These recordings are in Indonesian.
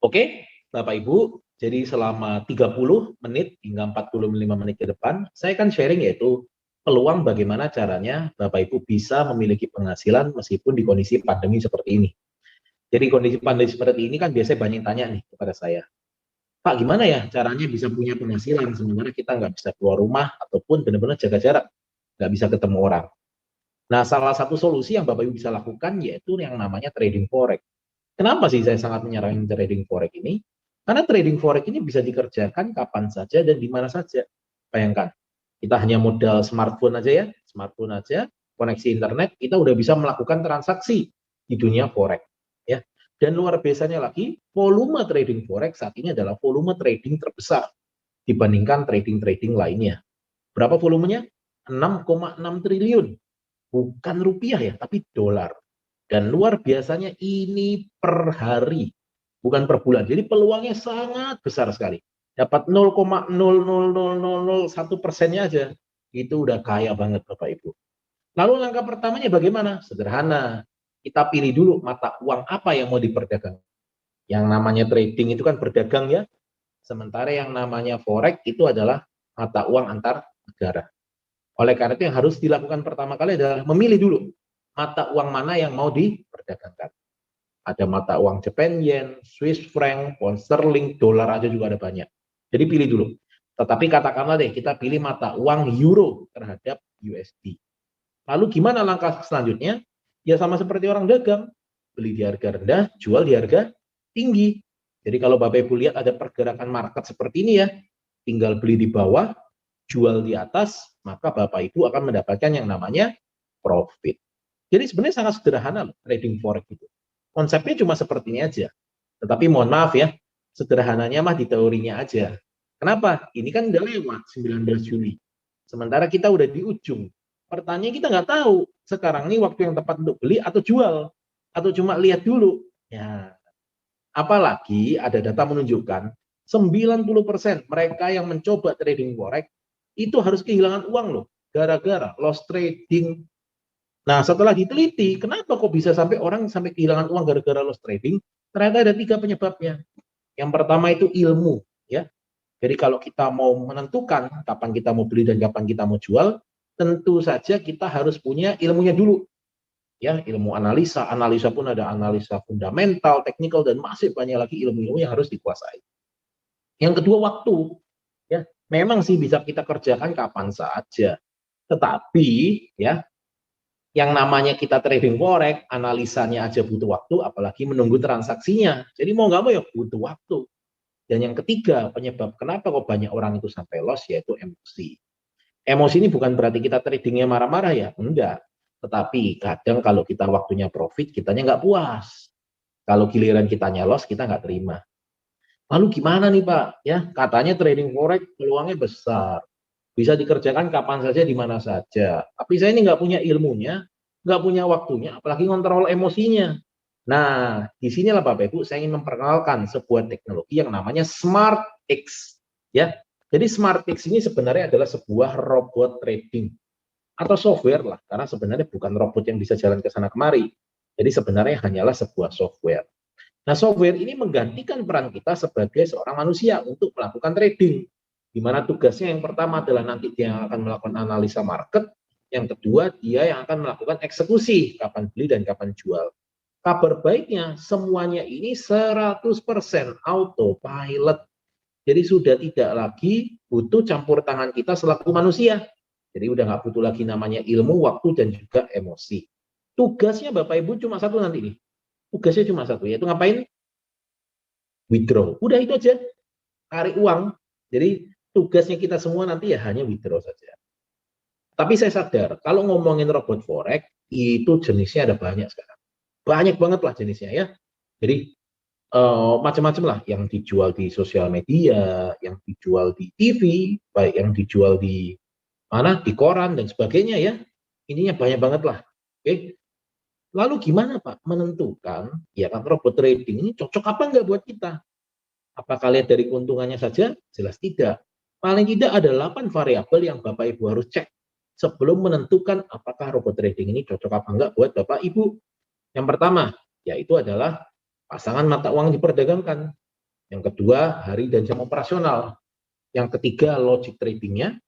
Oke, Bapak Ibu, jadi selama 30 menit hingga 45 menit ke depan, saya akan sharing yaitu peluang bagaimana caranya Bapak Ibu bisa memiliki penghasilan meskipun di kondisi pandemi seperti ini. Jadi kondisi pandemi seperti ini kan biasanya banyak tanya nih kepada saya, Pak gimana ya caranya bisa punya penghasilan sementara kita nggak bisa keluar rumah ataupun benar-benar jaga jarak, nggak bisa ketemu orang. Nah, salah satu solusi yang Bapak Ibu bisa lakukan yaitu yang namanya trading forex. Kenapa sih saya sangat menyarankan trading forex ini? Karena trading forex ini bisa dikerjakan kapan saja dan di mana saja. Bayangkan, kita hanya modal smartphone aja ya, smartphone aja, koneksi internet, kita udah bisa melakukan transaksi di dunia forex. Ya. Dan luar biasanya lagi, volume trading forex saat ini adalah volume trading terbesar dibandingkan trading-trading lainnya. Berapa volumenya? 6,6 triliun. Bukan rupiah ya, tapi dolar. Dan luar biasanya ini per hari, bukan per bulan. Jadi peluangnya sangat besar sekali. Dapat 0,00001%-nya aja, itu udah kaya banget Bapak Ibu. Lalu langkah pertamanya bagaimana? Sederhana. Kita pilih dulu mata uang apa yang mau diperdagangkan. Yang namanya trading itu kan berdagang ya. Sementara yang namanya forex itu adalah mata uang antar negara. Oleh karena itu yang harus dilakukan pertama kali adalah memilih dulu mata uang mana yang mau diperdagangkan. Ada mata uang Japan Yen, Swiss franc, pound sterling, dolar aja juga ada banyak. Jadi pilih dulu. Tetapi katakanlah deh kita pilih mata uang euro terhadap USD. Lalu gimana langkah selanjutnya? Ya sama seperti orang dagang. Beli di harga rendah, jual di harga tinggi. Jadi kalau Bapak Ibu lihat ada pergerakan market seperti ini ya, tinggal beli di bawah, jual di atas, maka Bapak Ibu akan mendapatkan yang namanya profit. Jadi sebenarnya sangat sederhana loh, trading forex itu. Konsepnya cuma seperti ini aja. Tetapi mohon maaf ya, sederhananya mah di teorinya aja. Kenapa? Ini kan udah lewat 19 Juli. Sementara kita udah di ujung. Pertanyaan kita nggak tahu sekarang ini waktu yang tepat untuk beli atau jual. Atau cuma lihat dulu. Ya, apalagi ada data menunjukkan 90% mereka yang mencoba trading forex itu harus kehilangan uang loh. Gara-gara loss trading. Nah, setelah diteliti, kenapa kok bisa sampai orang sampai kehilangan uang gara-gara loss trading? Ternyata ada 3 penyebabnya. Yang pertama itu ilmu, ya. Jadi kalau kita mau menentukan kapan kita mau beli dan kapan kita mau jual, tentu saja kita harus punya ilmunya dulu. Ya, ilmu analisa, analisa pun ada analisa fundamental, teknikal dan masih banyak lagi ilmu-ilmu yang harus dikuasai. Yang kedua waktu, ya. Memang sih bisa kita kerjakan kapan saja. Tetapi ya, yang namanya kita trading forex, analisanya aja butuh waktu, apalagi menunggu transaksinya. Jadi mau nggak mau ya butuh waktu. Dan yang ketiga, penyebab kenapa kok banyak orang itu sampai loss, yaitu emosi. Emosi ini bukan berarti kita tradingnya marah-marah ya, enggak. Tetapi kadang kalau kita waktunya profit, kitanya nggak puas. Kalau giliran kitanya loss, kita nggak terima. Lalu gimana nih Pak? Ya, katanya trading forex peluangnya besar. Bisa dikerjakan kapan saja, di mana saja. Tapi saya ini nggak punya ilmunya, nggak punya waktunya, apalagi ngontrol emosinya. Nah, di sinilah Bapak Ibu, saya ingin memperkenalkan sebuah teknologi yang namanya SmartX. Ya, jadi SmartX ini sebenarnya adalah sebuah robot trading atau software lah, karena sebenarnya bukan robot yang bisa jalan ke sana kemari. Jadi sebenarnya hanyalah sebuah software. Nah, software ini menggantikan peran kita sebagai seorang manusia untuk melakukan trading. Di mana tugasnya yang pertama adalah nanti dia yang akan melakukan analisa market, yang kedua dia yang akan melakukan eksekusi, kapan beli dan kapan jual. Kabar baiknya, semuanya ini 100% autopilot. Jadi sudah tidak lagi butuh campur tangan kita selaku manusia. Jadi udah nggak butuh lagi namanya ilmu, waktu, dan juga emosi. Tugasnya Bapak Ibu cuma satu nanti nih. Tugasnya cuma satu, yaitu ngapain? Withdraw. Udah itu aja. Tarik uang. Jadi tugasnya kita semua nanti ya hanya withdraw saja. Tapi saya sadar, kalau ngomongin robot forex, itu jenisnya ada banyak sekarang. Banyak banget lah jenisnya ya. Jadi macam-macam lah yang dijual di sosial media, yang dijual di TV, baik yang dijual di mana, di koran dan sebagainya ya. Ininya banyak banget lah. Oke. Lalu gimana Pak menentukan ya kan robot trading ini cocok apa enggak buat kita? Apakah lihat dari keuntungannya saja? Jelas tidak. Paling tidak ada 8 variabel yang Bapak Ibu harus cek sebelum menentukan apakah robot trading ini cocok apa enggak buat Bapak Ibu. Yang pertama, yaitu adalah pasangan mata uang diperdagangkan. Yang kedua, hari dan jam operasional. Yang ketiga, logic tradingnya.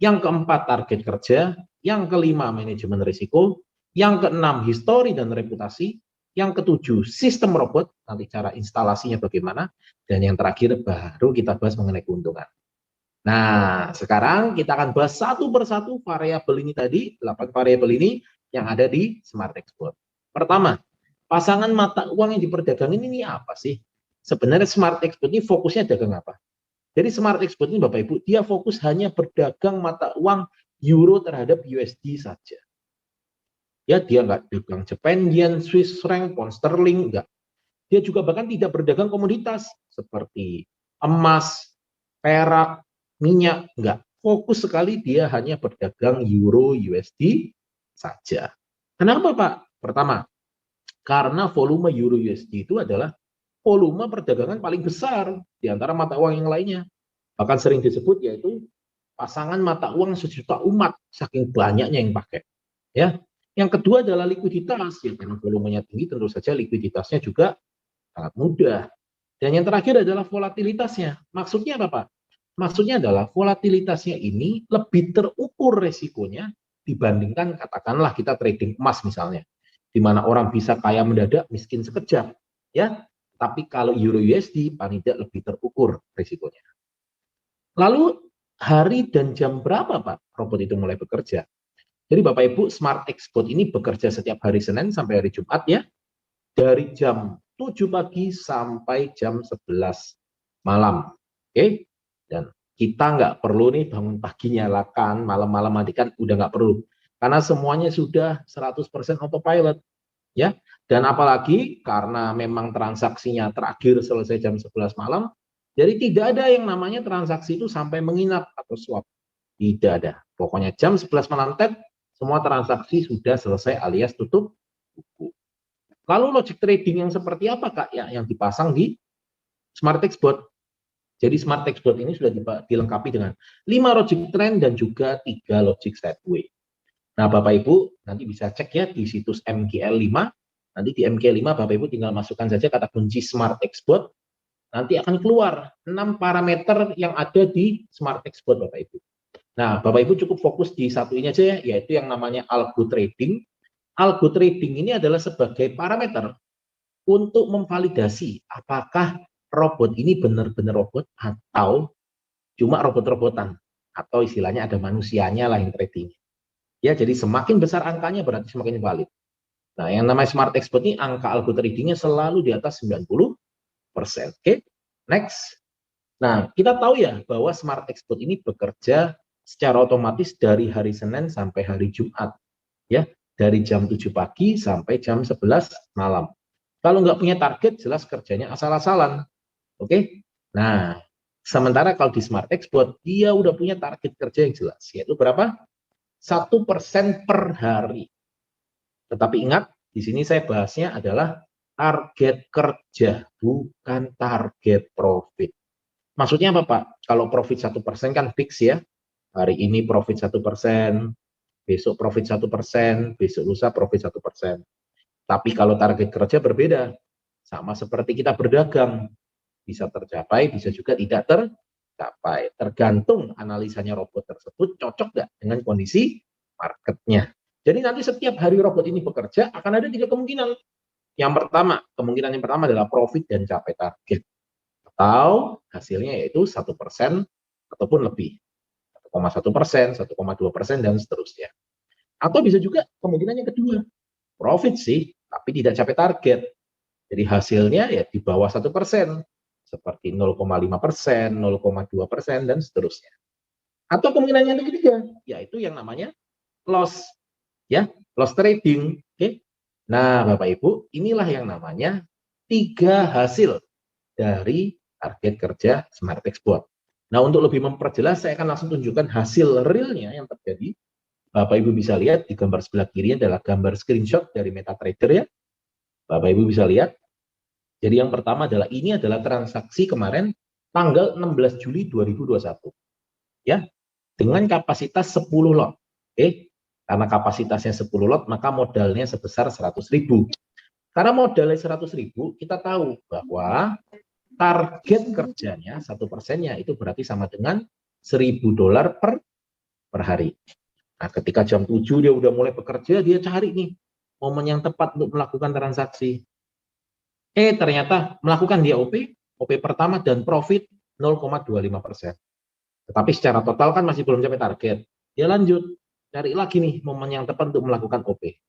Yang keempat, target kerja. Yang kelima, manajemen risiko. Yang keenam, histori dan reputasi. Yang ketujuh, sistem robot, nanti cara instalasinya bagaimana. Dan yang terakhir, baru kita bahas mengenai keuntungan. Nah, sekarang kita akan bahas satu persatu variabel ini tadi, 8 variabel ini yang ada di Smart Export. Pertama, pasangan mata uang yang diperdagangkan ini apa sih? Sebenarnya Smart Export ini fokusnya dagang apa? Jadi Smart Export ini Bapak Ibu, dia fokus hanya berdagang mata uang euro terhadap USD saja. Ya, dia nggak dagang Japan Yen, Swiss franc, pound sterling, enggak. Dia juga bahkan tidak berdagang komoditas seperti emas, perak, minyak, enggak. Fokus sekali dia hanya berdagang euro USD saja. Kenapa Pak? Pertama, karena volume euro USD itu adalah volume perdagangan paling besar di antara mata uang yang lainnya. Bahkan sering disebut yaitu pasangan mata uang sejuta umat, saking banyaknya yang pakai. Ya. Yang kedua adalah likuiditas, ya, karena volumenya tinggi tentu saja likuiditasnya juga sangat mudah. Dan yang terakhir adalah volatilitasnya. Maksudnya apa Pak? Maksudnya adalah volatilitasnya ini lebih terukur resikonya dibandingkan katakanlah kita trading emas misalnya, di mana orang bisa kaya mendadak, miskin sekejap, ya. Tapi kalau euro USD paling tidak lebih terukur resikonya. Lalu hari dan jam berapa Pak robot itu mulai bekerja? Jadi Bapak Ibu, Smart Export ini bekerja setiap hari Senin sampai hari Jumat ya, dari jam 7 pagi sampai jam 11 malam. Oke? Dan kita nggak perlu nih bangun pagi nyalakan, malam-malam matikan, udah nggak perlu. Karena semuanya sudah 100% autopilot. Ya. Dan apalagi karena memang transaksinya terakhir selesai jam 11 malam, jadi tidak ada yang namanya transaksi itu sampai menginap atau swap. Tidak ada. Pokoknya jam 11 malam semua transaksi sudah selesai alias tutup buku. Lalu logic trading yang seperti apa Kak ya yang dipasang di Smart Export? Jadi Smart Export ini sudah dilengkapi dengan 5 logic trend dan juga 3 logic sideway. Nah Bapak Ibu nanti bisa cek ya di situs MGL5. Nanti di MGL5 Bapak Ibu tinggal masukkan saja kata kunci Smart Export. Nanti akan keluar 6 parameter yang ada di Smart Export Bapak Ibu. Nah, Bapak Ibu cukup fokus di satu ini aja ya, yaitu yang namanya algo trading. Algo trading ini adalah sebagai parameter untuk memvalidasi apakah robot ini benar-benar robot atau cuma robot-robotan atau istilahnya ada manusianya lah yang trading. Ya, jadi semakin besar angkanya berarti semakin valid. Nah, yang namanya Smart Expert ini angka algo tradingnya selalu di atas 90%. Oke, next. Nah, kita tahu ya bahwa Smart Export ini bekerja secara otomatis dari hari Senin sampai hari Jumat. Ya, dari jam 7 pagi sampai jam 11 malam. Kalau nggak punya target, jelas kerjanya asal-asalan. Oke? Nah, sementara kalau di Smart Export, dia udah punya target kerja yang jelas. Yaitu berapa? 1% per hari. Tetapi ingat, di sini saya bahasnya adalah target kerja, bukan target profit. Maksudnya apa Pak? Kalau profit 1% kan fix ya. Hari ini profit 1%, besok profit 1%, besok lusa profit 1%. Tapi kalau target kerja berbeda, sama seperti kita berdagang, bisa tercapai, bisa juga tidak tercapai. Tergantung analisanya robot tersebut cocok nggak dengan kondisi marketnya. Jadi nanti setiap hari robot ini bekerja akan ada 3 kemungkinan. Yang pertama, kemungkinan yang pertama adalah profit dan capai target. Atau hasilnya yaitu 1% ataupun lebih. 1,1%, 1,2%, dan seterusnya. Atau bisa juga kemungkinan yang kedua, profit sih, tapi tidak capai target. Jadi hasilnya ya di bawah 1%, seperti 0,5%, 0,2%, dan seterusnya. Atau kemungkinan yang ketiga, yaitu yang namanya loss, ya, loss trading. Oke. Nah, Bapak Ibu, inilah yang namanya 3 hasil dari target kerja Smart Export. Nah, untuk lebih memperjelas, saya akan langsung tunjukkan hasil realnya yang terjadi. Bapak Ibu bisa lihat di gambar sebelah kiri adalah gambar screenshot dari MetaTrader ya. Bapak Ibu bisa lihat. Jadi yang pertama adalah ini adalah transaksi kemarin tanggal 16 Juli 2021. Ya, dengan kapasitas 10 lot. Oke. Karena kapasitasnya 10 lot, maka modalnya sebesar 100.000. Karena modalnya 100.000, kita tahu bahwa target kerjanya 1%-nya itu berarti sama dengan $1.000 per hari. Nah, ketika jam 7 dia udah mulai bekerja, dia cari nih momen yang tepat untuk melakukan transaksi. Ternyata melakukan dia OP pertama dan profit 0,25%. Tetapi secara total kan masih belum capai target. Dia lanjut, cari lagi nih momen yang tepat untuk melakukan OP.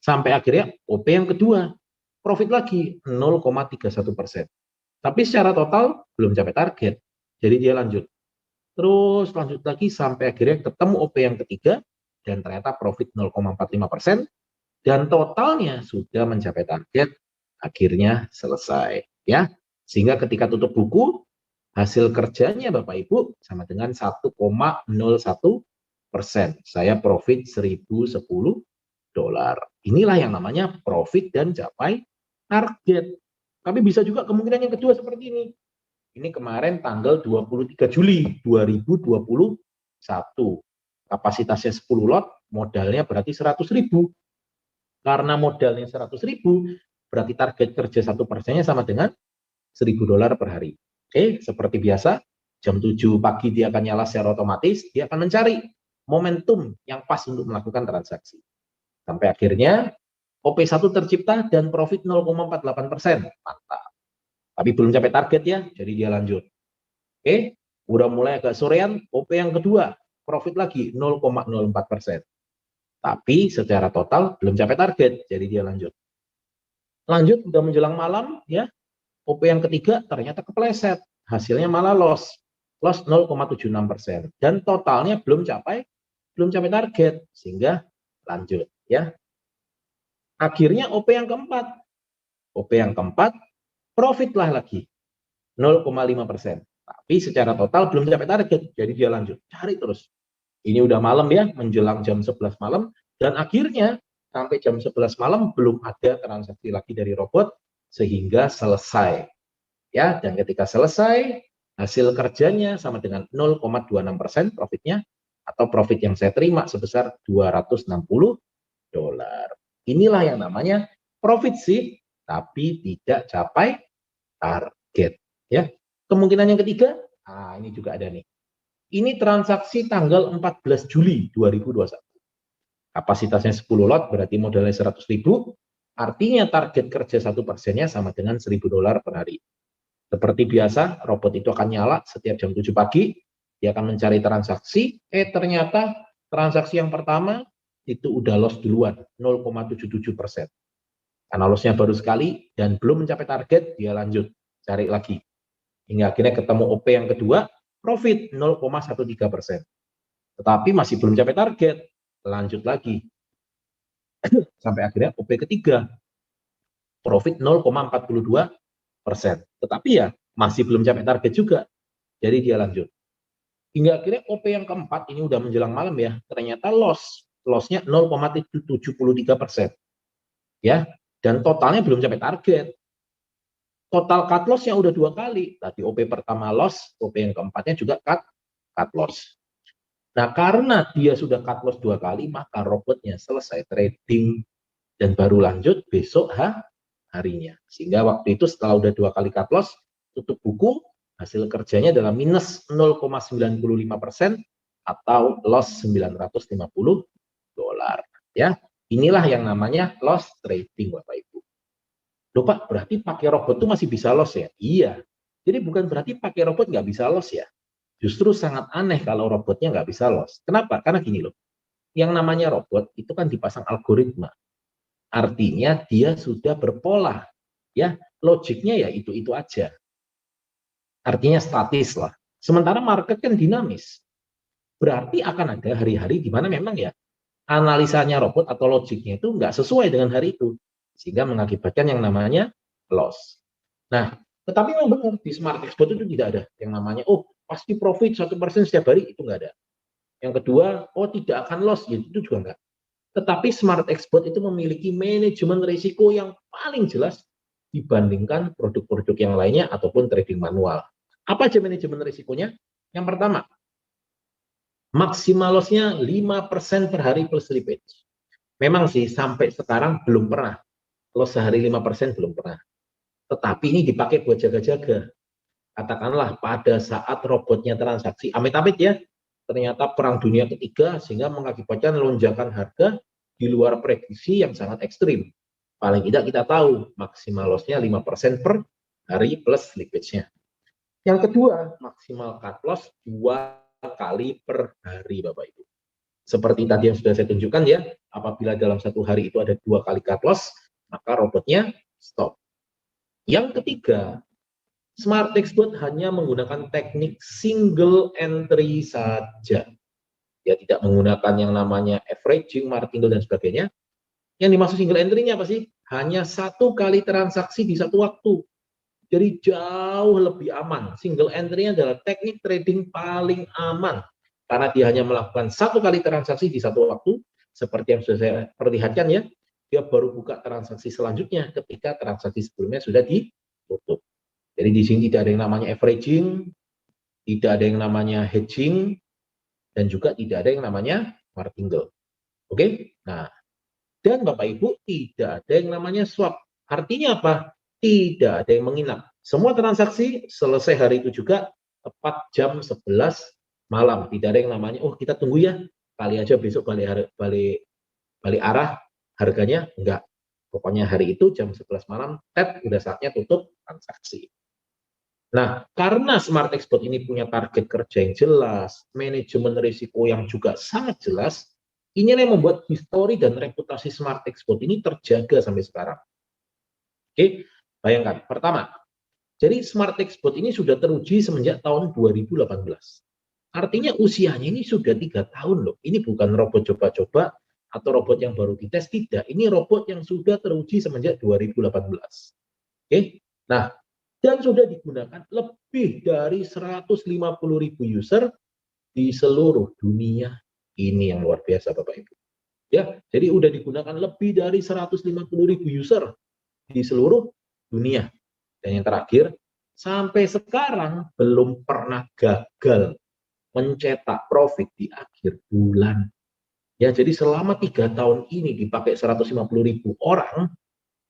Sampai akhirnya OP yang kedua, profit lagi 0,31%. Tapi secara total belum capai target. Jadi dia lanjut. Terus lanjut lagi sampai akhirnya ketemu OP yang ketiga dan ternyata profit 0,45% dan totalnya sudah mencapai target, akhirnya selesai ya. Sehingga ketika tutup buku hasil kerjanya Bapak Ibu sama dengan 1,01%. Saya profit $1.010. Inilah yang namanya profit dan capai target. Tapi bisa juga kemungkinan yang kedua seperti ini. Ini kemarin tanggal 23 Juli 2021. Kapasitasnya 10 lot, modalnya berarti 100.000. Karena modalnya 100.000, berarti target kerja 1%-nya sama dengan $1.000 per hari. Oke, seperti biasa, jam 7 pagi dia akan nyala secara otomatis, dia akan mencari momentum yang pas untuk melakukan transaksi. Sampai akhirnya OP1 tercipta dan profit 0,48%. Mantap. Tapi belum capai target ya, jadi dia lanjut. Oke, udah mulai agak sorean, OP yang kedua, profit lagi 0,04%. Tapi secara total belum capai target, jadi dia lanjut. Lanjut, udah menjelang malam ya, OP yang ketiga ternyata kepleset, hasilnya malah loss 0,76%. Dan totalnya belum capai target, sehingga lanjut ya. Akhirnya OP yang keempat, profit lah lagi 0,5%. Tapi secara total belum capai target, jadi dia lanjut, cari terus. Ini udah malam ya, menjelang jam 11 malam, dan akhirnya sampai jam 11 malam belum ada transaksi lagi dari robot, sehingga selesai. Ya, dan ketika selesai, hasil kerjanya sama dengan 0,26% profitnya, atau profit yang saya terima sebesar $260. Inilah yang namanya profit sih, tapi tidak capai target. Ya, kemungkinan yang ketiga, ini juga ada nih. Ini transaksi tanggal 14 Juli 2021. Kapasitasnya 10 lot, berarti modalnya 100.000. Artinya target kerja 1%-nya sama dengan $1.000 per hari. Seperti biasa, robot itu akan nyala setiap jam 7 pagi. Dia akan mencari transaksi. Ternyata transaksi yang pertama itu udah loss duluan, 0,77%. Karena lossnya baru sekali dan belum mencapai target, dia lanjut, cari lagi. Hingga akhirnya ketemu OP yang kedua, profit 0,13%. Tetapi masih belum capai target, lanjut lagi. Sampai akhirnya OP ketiga, profit 0,42%. Tetapi ya masih belum capai target juga, jadi dia lanjut. Hingga akhirnya OP yang keempat, ini udah menjelang malam ya, ternyata lossnya 0,73%. Ya, dan totalnya belum capai target. Total cut loss yang udah 2 kali. Tadi OP pertama loss, OP yang keempatnya juga cut loss. Nah, karena dia sudah cut loss 2 kali, maka robotnya selesai trading dan baru lanjut besok harinya. Sehingga waktu itu setelah udah 2 kali cut loss, tutup buku, hasil kerjanya adalah minus 0,95% atau loss $950. Ya, inilah yang namanya loss trading, Bapak Ibu. Loh Pak, berarti pakai robot itu masih bisa loss ya? Iya. Jadi bukan berarti pakai robot nggak bisa loss ya. Justru sangat aneh kalau robotnya nggak bisa loss. Kenapa? Karena gini loh, yang namanya robot itu kan dipasang algoritma. Artinya dia sudah berpola. Ya, logiknya ya itu aja. Artinya statis lah. Sementara market kan dinamis. Berarti akan ada hari-hari di mana memang ya analisanya robot atau logiknya itu nggak sesuai dengan hari itu. Sehingga mengakibatkan yang namanya loss. Nah, tetapi memang benar di Smart Export itu tidak ada yang namanya pasti profit 1% setiap hari, itu nggak ada. Yang kedua, tidak akan loss, itu juga enggak. Tetapi Smart Export itu memiliki manajemen risiko yang paling jelas dibandingkan produk-produk yang lainnya ataupun trading manual. Apa aja manajemen risikonya? Yang pertama, maksimal loss-nya 5% per hari plus slippage. Memang sih sampai sekarang belum pernah loss sehari 5%, belum pernah. tetapi ini dipakai buat jaga-jaga. Katakanlah pada saat robotnya transaksi, amit-amit ya, ternyata perang dunia ketiga sehingga mengakibatkan lonjakan harga di luar prediksi yang sangat ekstrim. Paling tidak kita tahu maksimal loss-nya 5% per hari plus slippage-nya. Yang kedua, maksimal cut loss 2 kali per hari Bapak Ibu. Seperti tadi yang sudah saya tunjukkan ya, apabila dalam satu hari itu ada 2 kali cut loss, maka robotnya stop. Yang ketiga, Smart Expert hanya menggunakan teknik single entry saja. Ya, tidak menggunakan yang namanya averaging, martingale, dan sebagainya. Yang dimaksud single entry-nya apa sih? Hanya 1 kali transaksi di satu waktu. Jadi jauh lebih aman. Single entry adalah teknik trading paling aman. Karena dia hanya melakukan 1 kali transaksi di satu waktu. Seperti yang sudah saya perlihatkan ya. Dia baru buka transaksi selanjutnya ketika transaksi sebelumnya sudah ditutup. Jadi di sini tidak ada yang namanya averaging, tidak ada yang namanya hedging, dan juga tidak ada yang namanya martingale. Oke? Nah, dan Bapak Ibu tidak ada yang namanya swap. Artinya apa? Tidak ada yang menginap. Semua transaksi selesai hari itu juga tepat jam 11 malam. Tidak ada yang namanya, oh kita tunggu ya, kali aja besok balik arah harganya. Enggak. Pokoknya hari itu jam 11 malam, udah saatnya tutup transaksi. Nah, karena Smart Expert ini punya target kerja yang jelas, manajemen risiko yang juga sangat jelas, ini yang membuat histori dan reputasi Smart Expert ini terjaga sampai sekarang. Oke, bayangkan. Pertama, jadi Smart Expert ini sudah teruji semenjak tahun 2018. Artinya usianya ini sudah 3 tahun loh. Ini bukan robot coba-coba atau robot yang baru dites, tidak. Ini robot yang sudah teruji semenjak 2018. Oke, nah, dan sudah digunakan lebih dari 150.000 user di seluruh dunia. Ini yang luar biasa Bapak Ibu. Ya, jadi sudah digunakan lebih dari 150.000 user di seluruh dunia. Dan yang terakhir, sampai sekarang belum pernah gagal mencetak profit di akhir bulan. Ya, jadi selama 3 tahun ini dipakai 150.000 orang,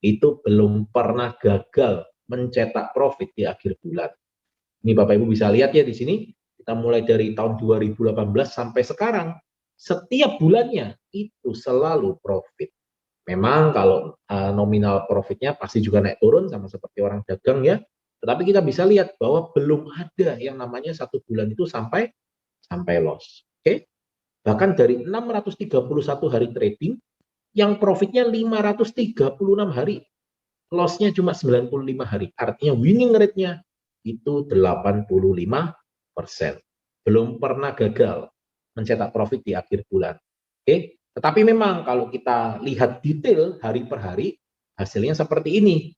itu belum pernah gagal mencetak profit di akhir bulan. Ini Bapak Ibu bisa lihat ya di sini, kita mulai dari tahun 2018 sampai sekarang, setiap bulannya itu selalu profit. Memang kalau nominal profitnya pasti juga naik turun sama seperti orang dagang ya, tetapi kita bisa lihat bahwa belum ada yang namanya satu bulan itu sampai loss. Oke? Bahkan dari 631 hari trading, yang profitnya 536 hari, loss-nya cuma 95 hari. Artinya winning rate-nya itu 85%. Belum pernah gagal mencetak profit di akhir bulan. Oke, tetapi memang kalau kita lihat detail hari per hari, hasilnya seperti ini.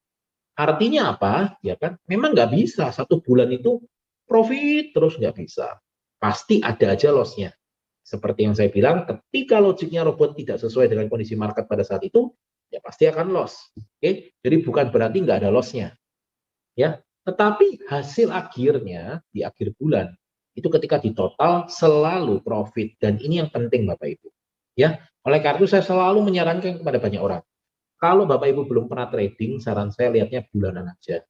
Artinya apa? Ya kan, memang nggak bisa satu bulan itu profit terus, nggak bisa. Pasti ada aja loss-nya. Seperti yang saya bilang, ketika logiknya robot tidak sesuai dengan kondisi market pada saat itu, ya pasti akan loss. Oke, jadi bukan berarti nggak ada loss-nya. Ya, tetapi hasil akhirnya di akhir bulan itu ketika di total selalu profit, dan ini yang penting Bapak Ibu. Ya, oleh karena itu saya selalu menyarankan kepada banyak orang, kalau Bapak Ibu belum pernah trading, saran saya lihatnya bulanan aja.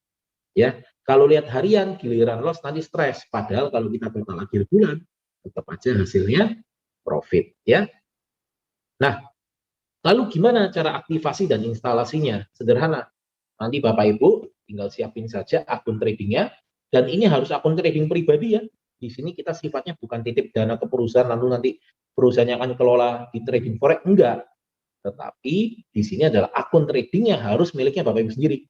Ya, kalau lihat harian giliran loss nanti stres. Padahal kalau kita total akhir bulan tetap aja hasilnya profit ya. Nah, lalu gimana cara aktivasi dan instalasinya? Sederhana. Nanti Bapak Ibu tinggal siapin saja akun tradingnya, dan ini harus akun trading pribadi ya. Di sini kita sifatnya bukan titip dana ke perusahaan lalu nanti perusahaannya akan kelola di trading forex, enggak. Tetapi di sini adalah akun tradingnya harus miliknya Bapak Ibu sendiri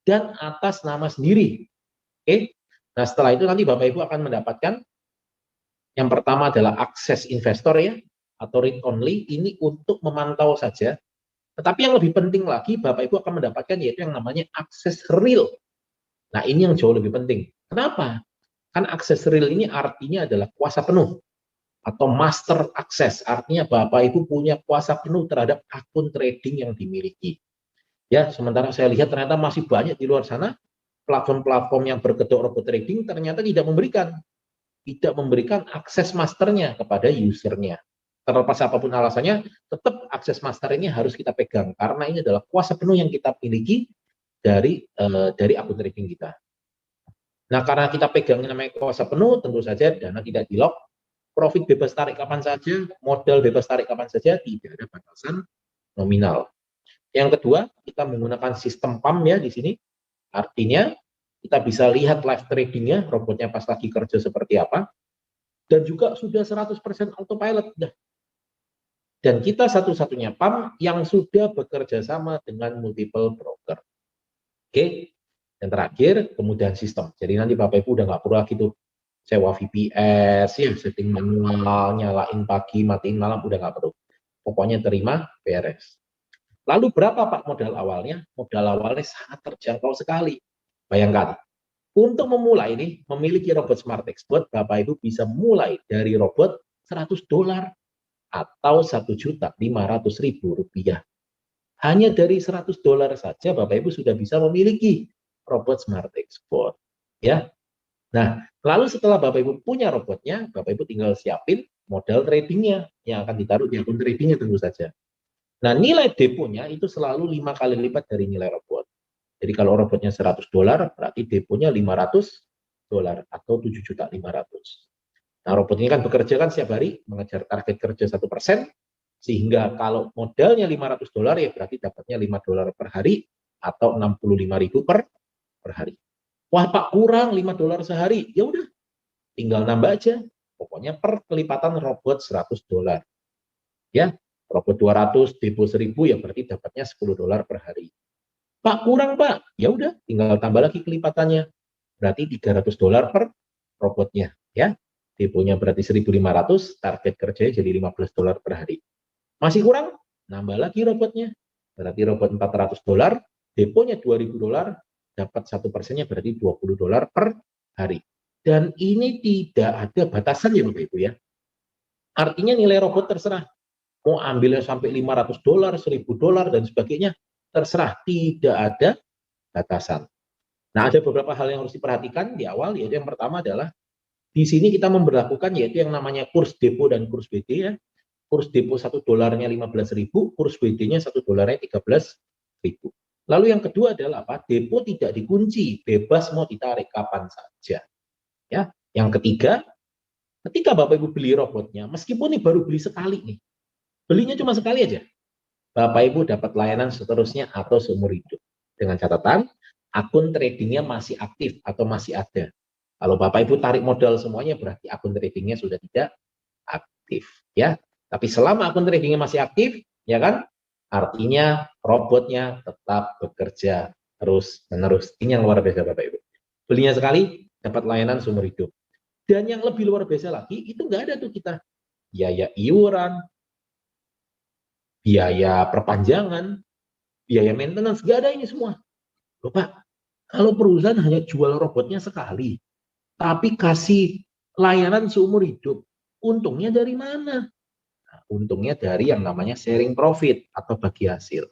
dan atas nama sendiri. Oke. Nah, setelah itu nanti Bapak Ibu akan mendapatkan yang pertama adalah akses investor ya, atau read only, ini untuk memantau saja. Tetapi yang lebih penting lagi, Bapak Ibu akan mendapatkan yaitu yang namanya akses real. Nah, ini yang jauh lebih penting. Kenapa? Kan akses real ini artinya adalah kuasa penuh atau master access. Artinya Bapak Ibu punya kuasa penuh terhadap akun trading yang dimiliki. Ya, sementara saya lihat ternyata masih banyak di luar sana platform-platform yang berkedok robot trading ternyata tidak memberikan akses masternya kepada usernya. Terlepas apapun alasannya, tetap akses master ini harus kita pegang karena ini adalah kuasa penuh yang kita miliki dari akun trading kita. Nah, karena kita pegang namanya kuasa penuh, tentu saja dana tidak di-lock, profit bebas tarik kapan saja, modal bebas tarik kapan saja, tidak ada batasan nominal. Yang kedua, kita menggunakan sistem PAM ya di sini. Artinya, kita bisa lihat live tradingnya, robotnya pas lagi kerja seperti apa, dan juga sudah 100% autopilot. Dan kita satu-satunya PAM yang sudah bekerja sama dengan multiple broker. Oke, yang terakhir, kemudahan sistem. Jadi nanti Bapak Ibu udah nggak perlu lagi tuh sewa VPS, ya, setting manual, nyalain pagi, matiin malam, udah nggak perlu. Pokoknya terima, beres. Lalu berapa Pak modal awalnya? Modal awalnya sangat terjangkau sekali. Bayangkan, untuk memulai ini, memiliki robot Smart Expert, Bapak Ibu bisa mulai dari robot $100 atau Rp1.500.000. Hanya dari $100 saja Bapak Ibu sudah bisa memiliki robot Smart Expert. Ya. Nah, lalu setelah Bapak Ibu punya robotnya, Bapak Ibu tinggal siapin modal tradingnya yang akan ditaruh di akun tradingnya tentu saja. Nah, nilai deponya itu selalu 5 kali lipat dari nilai robot. Jadi kalau robotnya $100, berarti deponya $500 atau 7.500.000. Nah, robot ini kan bekerja kan setiap hari, mengejar target kerja 1%, sehingga kalau modalnya $500 ya berarti dapatnya $5 per hari atau 65.000 per hari. Wah Pak, kurang $5 sehari. Ya udah, tinggal nambah aja. Pokoknya per kelipatan robot $100. Ya, robot 200, depo 1.000 ya berarti dapatnya $10 per hari. Pak, kurang Pak. Ya udah, tinggal tambah lagi kelipatannya. Berarti $300 per robotnya, ya. Deponya berarti 1.500, target kerjanya jadi $15 per hari. Masih kurang? Nambah lagi robotnya. Berarti robot $400, deponya $2.000, dapat 1%-nya berarti $20 per hari. Dan ini tidak ada batasan ya Bapak Ibu ya. Artinya nilai robot terserah. Mau ambilnya sampai $500, $1.000 dan sebagainya, terserah. Tidak ada batasan. Nah, ada beberapa hal yang harus diperhatikan di awal, yaitu yang pertama adalah di sini kita memberlakukan yaitu yang namanya kurs depo dan kurs BD ya. Kurs depo $1-nya 15.000, kurs BD-nya $1-nya 13.000. Lalu yang kedua adalah apa? Depo tidak dikunci, bebas mau ditarik kapan saja. Ya. Yang ketiga, ketika Bapak Ibu beli robotnya, meskipun ini baru beli sekali nih, belinya cuma sekali aja, Bapak Ibu dapat layanan seterusnya atau seumur hidup. Dengan catatan, akun tradingnya masih aktif atau masih ada. Kalau Bapak Ibu tarik modal semuanya, berarti akun tradingnya sudah tidak aktif. Ya. Tapi selama akun tradingnya masih aktif, ya kan, artinya robotnya tetap bekerja terus-menerus. Ini yang luar biasa Bapak Ibu. Belinya sekali, dapat layanan seumur hidup. Dan yang lebih luar biasa lagi, itu nggak ada tuh kita biaya iuran, biaya perpanjangan, biaya maintenance, nggak ada ini semua. Loh Pak, kalau perusahaan hanya jual robotnya sekali, tapi kasih layanan seumur hidup, untungnya dari mana? Nah, untungnya dari yang namanya sharing profit atau bagi hasil.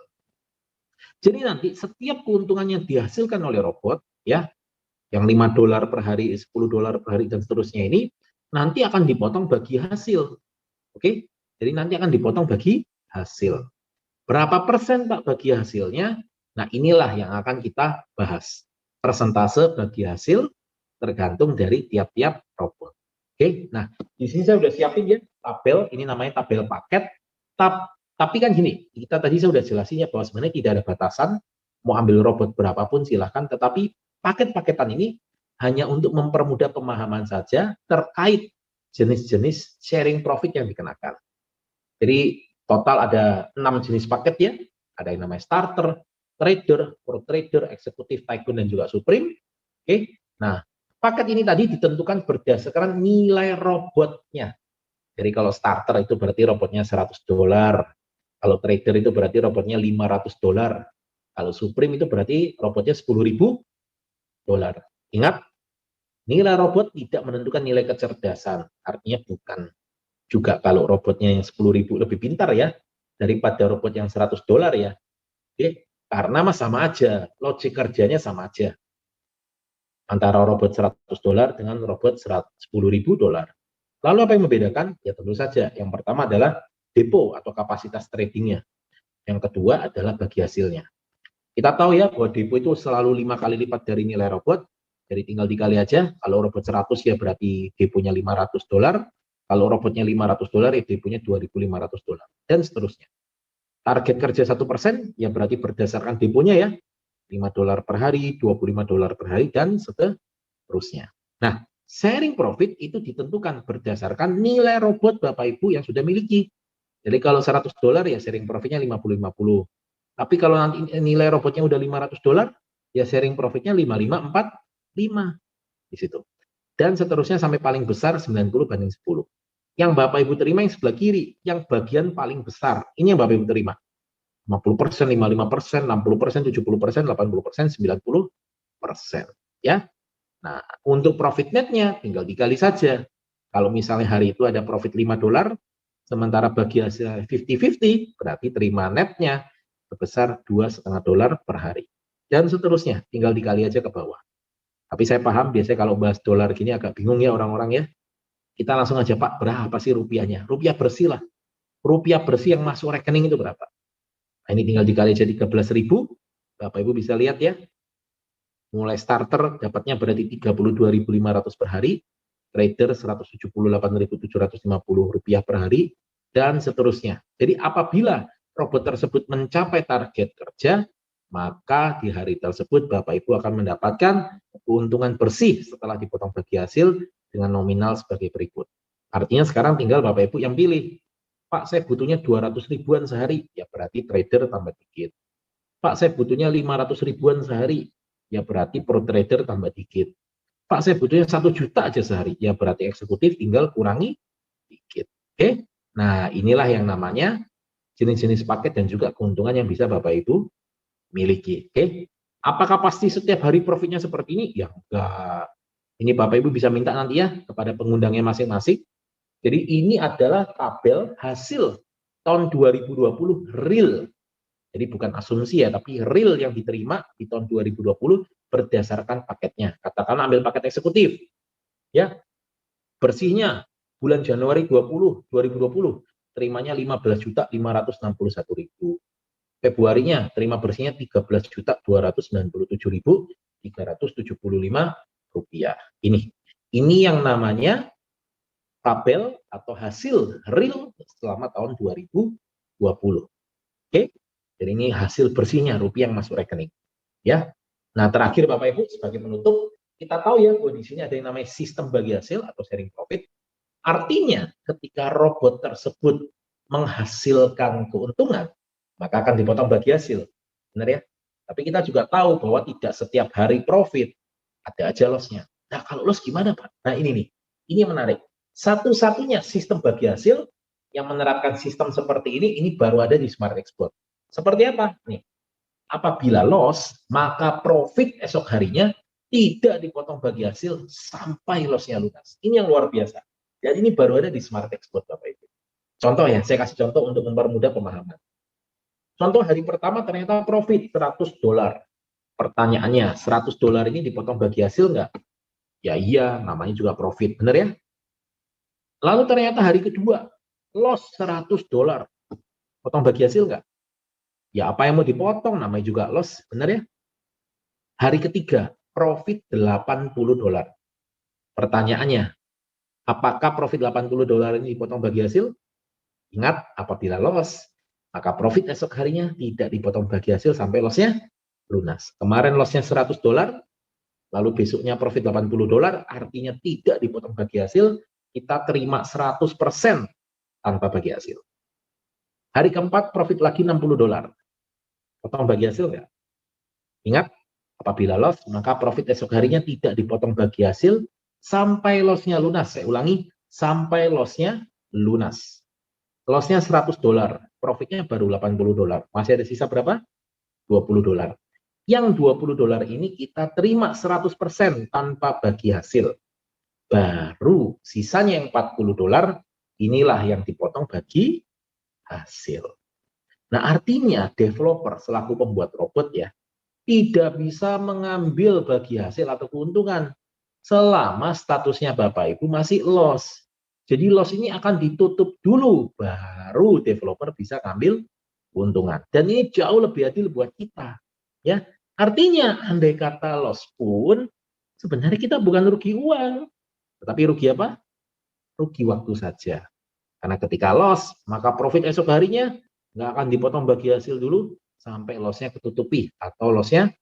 Jadi nanti setiap keuntungan yang dihasilkan oleh robot, ya, yang $5 per hari, $10 per hari, dan seterusnya ini, nanti akan dipotong bagi hasil. Oke? Jadi nanti akan dipotong bagi hasil. Berapa persen Pak bagi hasilnya? Nah, inilah yang akan kita bahas. Persentase bagi hasil tergantung dari tiap-tiap robot. Oke, nah di sini saya sudah siapin ya tabel, ini namanya tabel paket. Tapi kan gini, kita tadi saya sudah jelasin ya bahwa sebenarnya tidak ada batasan, mau ambil robot berapapun silahkan, tetapi paket-paketan ini hanya untuk mempermudah pemahaman saja terkait jenis-jenis sharing profit yang dikenakan. Jadi total ada 6 jenis paket ya, ada yang namanya starter, trader, pro trader, eksekutif, tycoon, dan juga supreme. Oke, nah paket ini tadi ditentukan berdasarkan nilai robotnya. Jadi kalau starter itu berarti robotnya $100, kalau trader itu berarti robotnya $500, kalau supreme itu berarti robotnya $10.000. Ingat, nilai robot tidak menentukan nilai kecerdasan, artinya bukan juga kalau robotnya yang 10.000 lebih pintar ya daripada robot yang $100 ya. Oke, karena sama aja, logik kerjanya sama aja. Antara robot $100 dengan robot $10.000. Lalu apa yang membedakan? Ya tentu saja. Yang pertama adalah depo atau kapasitas tradingnya. Yang kedua adalah bagi hasilnya. Kita tahu ya bahwa depo itu selalu 5 kali lipat dari nilai robot. Jadi tinggal dikali aja. Kalau robot 100 ya berarti deponya $500. Kalau robotnya $500 ya deponya $2.500 dan seterusnya. Target kerja 1% ya berarti berdasarkan deponya ya $5 per hari, $25 per hari dan seterusnya. Nah, sharing profit itu ditentukan berdasarkan nilai robot Bapak Ibu yang sudah miliki. Jadi kalau $100 ya sharing profitnya 50-50. Tapi kalau nanti nilai robotnya udah $500, ya sharing profitnya 55-45 di situ. Dan seterusnya sampai paling besar 90/10. Yang Bapak Ibu terima yang sebelah kiri, yang bagian paling besar. Ini yang Bapak Ibu terima. 50%, 55%, 60%, 70%, 80%, 90%. Ya. Nah, untuk profit netnya tinggal dikali saja. Kalau misalnya hari itu ada profit $5, sementara bagi hasil 50-50, berarti terima netnya sebesar $2,5 per hari. Dan seterusnya, tinggal dikali aja ke bawah. Tapi saya paham, biasanya kalau bahas dolar gini agak bingung ya orang-orang ya. Kita langsung aja, Pak, berapa sih rupiahnya? Rupiah bersih lah. Rupiah bersih yang masuk rekening itu berapa? Nah, ini tinggal dikali aja 13.000. Bapak Ibu bisa lihat ya. Mulai starter dapatnya berarti 32.500 per hari. Trader 178.750 rupiah per hari. Dan seterusnya. Jadi apabila robot tersebut mencapai target kerja, maka di hari tersebut Bapak Ibu akan mendapatkan keuntungan bersih setelah dipotong bagi hasil dengan nominal sebagai berikut. Artinya sekarang tinggal Bapak Ibu yang pilih. Pak, saya butuhnya 200 ribuan sehari. Ya berarti trader tambah dikit. Pak, saya butuhnya 500 ribuan sehari. Ya berarti pro trader tambah dikit. Pak, saya butuhnya 1 juta aja sehari. Ya berarti eksekutif tinggal kurangi dikit. Oke? Nah, inilah yang namanya jenis-jenis paket dan juga keuntungan yang bisa Bapak Ibu miliki. Oke? Apakah pasti setiap hari profitnya seperti ini? Ya enggak. Ini Bapak Ibu bisa minta nanti ya kepada pengundangnya masing-masing. Jadi ini adalah tabel hasil tahun 2020 real. Jadi bukan asumsi ya, tapi real yang diterima di tahun 2020 berdasarkan paketnya. Katakanlah ambil paket eksekutif. Ya, bersihnya bulan Januari 2020 terimanya 15.561.000. Februarinya terima bersihnya 13.297.375 rupiah. Ini yang namanya tabel atau hasil real selama tahun 2020. Oke, jadi ini hasil bersihnya rupiah yang masuk rekening. Ya, nah terakhir Bapak Ibu sebagai penutup, kita tahu ya bahwa di sini ada yang namanya sistem bagi hasil atau sharing profit. Artinya ketika robot tersebut menghasilkan keuntungan, maka akan dipotong bagi hasil. Benar ya? Tapi kita juga tahu bahwa tidak setiap hari profit, ada aja loss-nya. Nah, kalau loss gimana, Pak? Nah, ini nih. Ini yang menarik. Satu-satunya sistem bagi hasil yang menerapkan sistem seperti ini baru ada di Smart Export. Seperti apa? Nih. Apabila loss, maka profit esok harinya tidak dipotong bagi hasil sampai loss-nya lunas. Ini yang luar biasa. Dan ini baru ada di Smart Export, Bapak Ibu. Contoh ya, saya kasih contoh untuk mempermudah pemahaman. Contoh hari pertama ternyata profit $100. Pertanyaannya, $100 ini dipotong bagi hasil nggak? Ya iya, namanya juga profit, bener ya? Lalu ternyata hari kedua, loss $100. Potong bagi hasil nggak? Ya apa yang mau dipotong, namanya juga loss, bener ya? Hari ketiga, profit $80. Pertanyaannya, apakah profit $80 ini dipotong bagi hasil? Ingat, apabila loss, maka profit esok harinya tidak dipotong bagi hasil sampai loss-nya lunas. Kemarin loss-nya $100, lalu besoknya profit $80, artinya tidak dipotong bagi hasil, kita terima 100% tanpa bagi hasil. Hari keempat profit lagi $60. Potong bagi hasil nggak? Ingat, apabila loss, maka profit esok harinya tidak dipotong bagi hasil sampai loss-nya lunas. Saya ulangi, sampai loss-nya lunas. Loss-nya $100, profitnya baru $80. Masih ada sisa berapa? $20. Yang $20 ini kita terima 100% tanpa bagi hasil. Baru sisanya yang $40, inilah yang dipotong bagi hasil. Nah, artinya developer selaku pembuat robot ya, tidak bisa mengambil bagi hasil atau keuntungan selama statusnya Bapak Ibu masih loss. Jadi loss ini akan ditutup dulu, baru developer bisa ngambil keuntungan. Dan ini jauh lebih adil buat kita. Ya, artinya andai kata loss pun sebenarnya kita bukan rugi uang, tetapi rugi apa? Rugi waktu saja. Karena ketika loss, maka profit esok harinya nggak akan dipotong bagi hasil dulu sampai lossnya ketutupi atau lossnya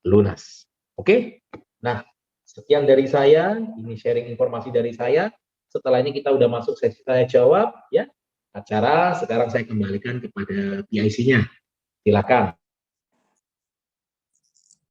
lunas. Oke? Nah, sekian dari saya. Ini sharing informasi dari saya. Setelah ini kita udah masuk sesi tanya jawab, ya. Acara sekarang saya kembalikan kepada PIC-nya. Silakan.